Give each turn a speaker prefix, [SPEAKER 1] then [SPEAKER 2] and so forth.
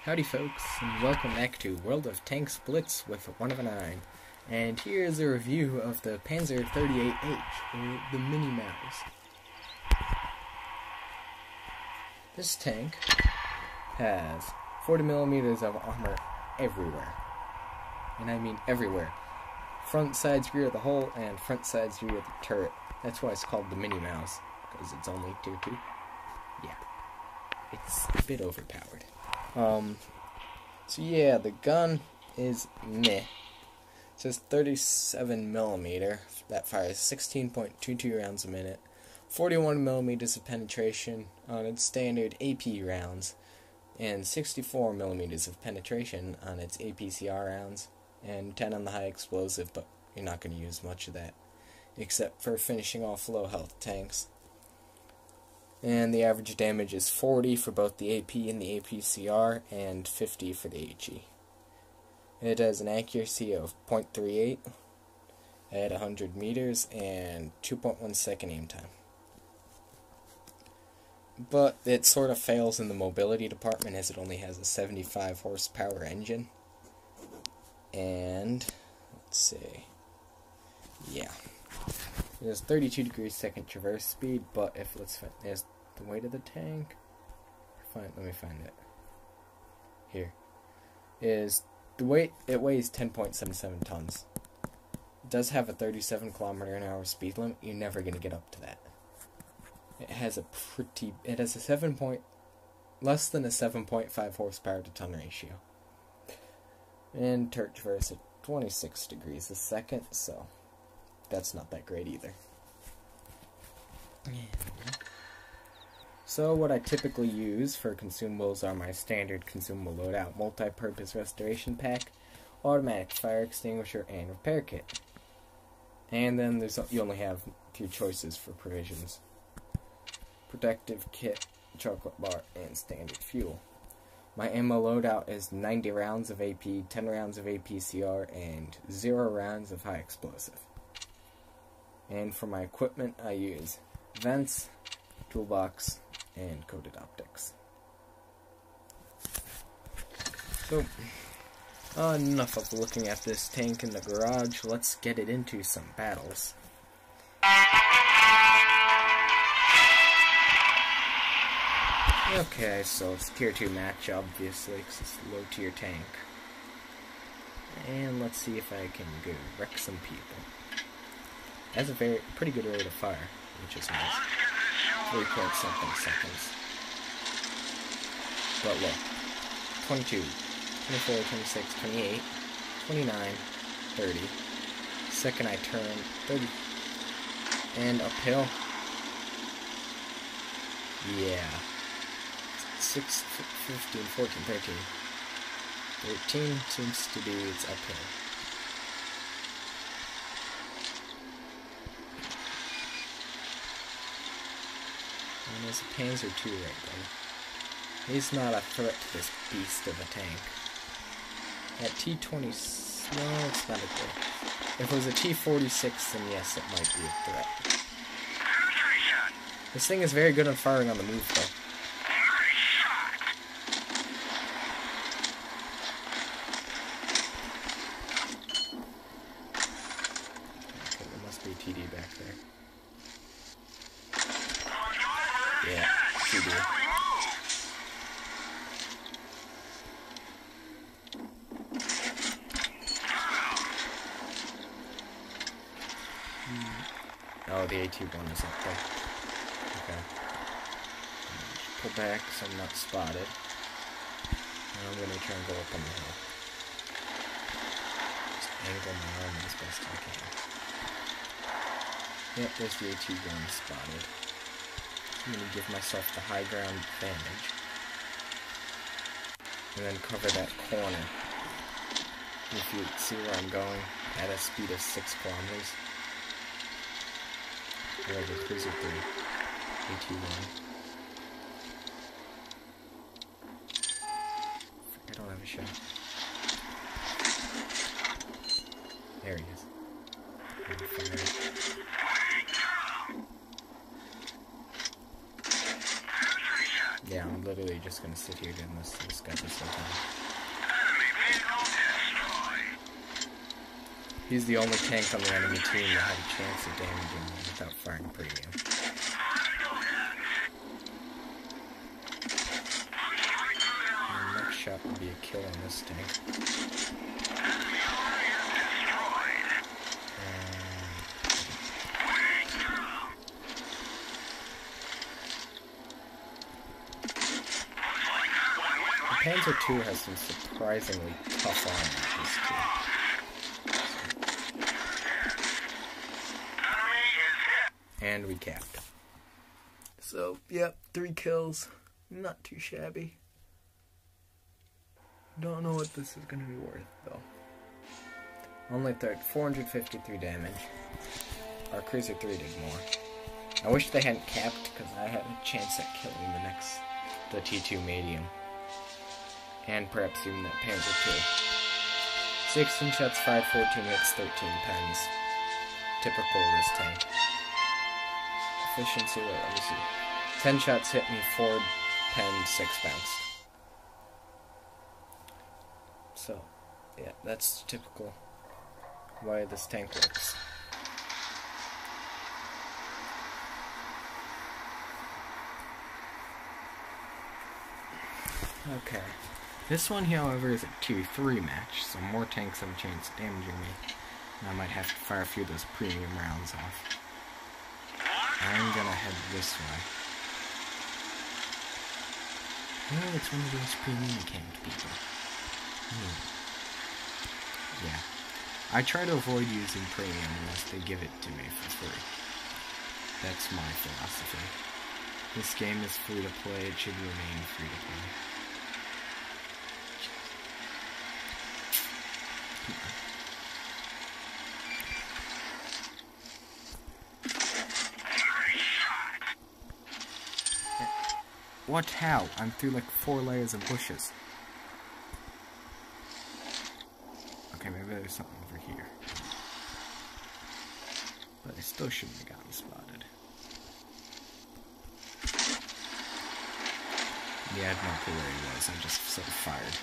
[SPEAKER 1] Howdy folks, and welcome back to World of Tanks Blitz with 1 of a 9. And here is a review of the Panzer 38H, or the Mini MAUS. This tank has 40mm of armor everywhere. And I mean everywhere. Front, sides, rear of the hull, and front, sides, rear of the turret. That's why it's called the Mini MAUS, because it's only tier 2. Yeah, it's a bit overpowered. So yeah, the gun is meh. It says 37mm, that fires 16.22 rounds a minute, 41mm of penetration on its standard AP rounds, and 64mm of penetration on its APCR rounds, and 10 on the high explosive, but you're not going to use much of that, except for finishing off low health tanks. And the average damage is 40 for both the AP and the APCR, and 50 for the HE. It has an accuracy of 0.38 at 100 meters and 2.1 second aim time. But it sort of fails in the mobility department as it only has a 75 horsepower engine. And, let's see, yeah. It has 32 degrees second traverse speed, but if there's the weight of the tank. Let me find it. Here is the weight. It weighs 10.77 tons. It does have a 37 km/h speed limit. You're never gonna get up to that. It has less than a 7.5 horsepower to ton ratio, and turret traverse at 26 degrees a second. So that's not that great either. So what I typically use for consumables are my standard consumable loadout, multi-purpose restoration pack, automatic fire extinguisher, and repair kit. And then you only have a few choices for provisions: protective kit, chocolate bar, and standard fuel. My ammo loadout is 90 rounds of AP, 10 rounds of APCR, and 0 rounds of high explosive. And for my equipment, I use vents, toolbox, and coated optics. So, enough of looking at this tank in the garage. Let's get it into some battles. Okay, so it's tier 2 match, obviously, because it's a low tier tank. And let's see if I can go wreck some people. It has a pretty good rate of fire, which is nice. 3 point something seconds. But look, 22, 24, 26, 28, 29, 30. Second I turn, 30. And uphill. Yeah. 6, 15, 14, 13. 13 seems to be its uphill. And there's a Panzer II right there. He's not a threat to this beast of a tank. That T-20, no, it's not a threat. If it was a T-46, then yes, it might be a threat. This thing is very good at firing on the move, though. Okay, there must be a TD back there. Yeah, TD. Oh, the AT-1 is up there. Okay. Pull back so I'm not spotted. And I'm gonna try and go up on the hill. Just angle my arm as best I can. Yep, there's the AT-1 spotted. I'm going to give myself the high ground advantage. And then cover that corner. If you see where I'm going, at a speed of 6 kilometers. Where the Cruiser 3, AT-1. I don't have a shot. There he is. Yeah, I'm literally just gonna sit here and listen to this guy this whole time. He's the only tank on the enemy team that had a chance of damaging him without firing premium. And the next shot would be a kill on this tank. Panzer II has some surprisingly tough armor this too. And we capped. So, yep, 3 kills. Not too shabby. Don't know what this is going to be worth, though. Only 453 damage. Our Cruiser 3 did more. I wish they hadn't capped, because I had a chance at killing the T2 medium. And perhaps even that Panzer II. 16 shots, 5, 14 hits, 13 pens. Typical of this tank. Efficiency, let me see. 10 shots hit me, 4 pens, 6 bounced. So, yeah, that's typical why this tank works. Okay. This one, however, is a tier 3 match, so more tanks have a chance of damaging me. And I might have to fire a few of those premium rounds off. I'm gonna head this way. Oh, it's one of those premium tank people. Yeah. I try to avoid using premium unless they give it to me for free. That's my philosophy. This game is free to play, it should remain free to play. What? How? I'm through like 4 layers of bushes. Okay, maybe there's something over here. But I still shouldn't have gotten spotted. Yeah, I had no clue where he was. I just sort of fired.